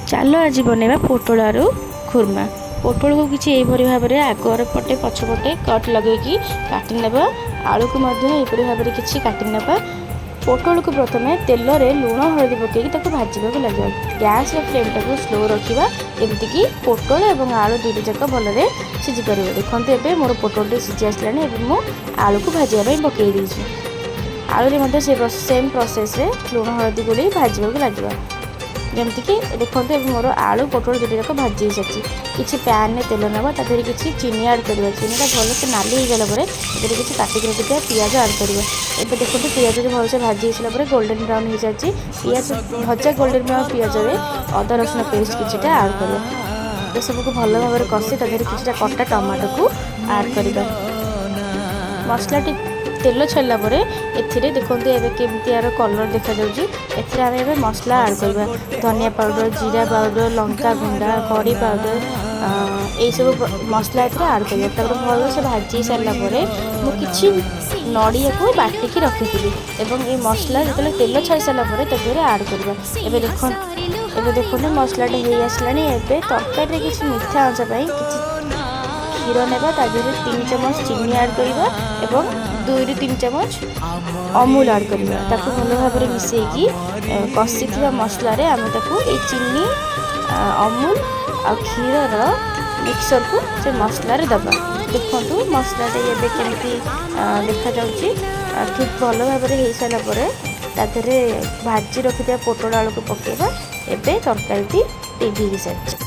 चलो आज बनैबा पोटल आलू खुरमा। पोटल को किसी यही भाव में आगर पटे पछपटे कट लगे काटि नेबा। आलू को यहपरी भाव में किसी काटि नेबा। पोटल को प्रथम तेल रे लुण हलदी पकईकि भाजवा लगे। गैस फ्लेम टाक स्लो रखा जमीक पोटल और आलू दुईट जाक भलरे सीझी पार। देखो ए मोर पोटल सीझी आसला मुझे आलू को भाजवाई पकई देছি। आलू से सेम प्रोसेस लुण हलदी गोल भाजवा लगे जमीक देखो मोर आलू पोटल दुईट जाक भाजी सारी। किसी पैन में तेल ना तादेह किसी चीनी आड करवा। चीनीटा भलसे नाली हो गलापर किसी काटिक रखिथा पिज आड करवा। एवं देखो पिज जो भलसे भाजी सारापर गोल्डन ब्राउन हो सारी। पिज भजा गोल्डन ब्राउन पिज अदा रसुण पेस्ट किसी आड कर सबको भल भाव में कषि तादेह किसी कटा टमाटो को आड करवा। मसला तेल छाड़ा पर ए देखते एवं केमती यार कलर देखा ए मसला आड करवा। धनिया पाउडर, जीरा पाउडर, लंका गुंडा, कड़ी पाउडर यही सब मसला आड कर भल से भाजी सारापर मुझे नड़िया को बाटिकी रखी एवं ये मसला जो तेल छाड़ी सारापर तक आड करवा। एवं देखो मसलाटा हो आसला। तरकारी किसी मीठा अंश किसी क्षीर नेबा तादेह 3 चम्मच चीनी आड करवा और 2 ରୁ 3 चम्मच अमूल आड करवा। ताको भल भाव में मिसेकी कषि मसला आम चीनी अमूल आ क्षीर मिक्सर को से मसलार दबा। देखो मसला केमती देखा जाउची ठीक भल भाव में हो सारापर तादेह भाजी रखिथा पोटल आलू को पकेबा। एबे तरकारी रेडी हो सारी।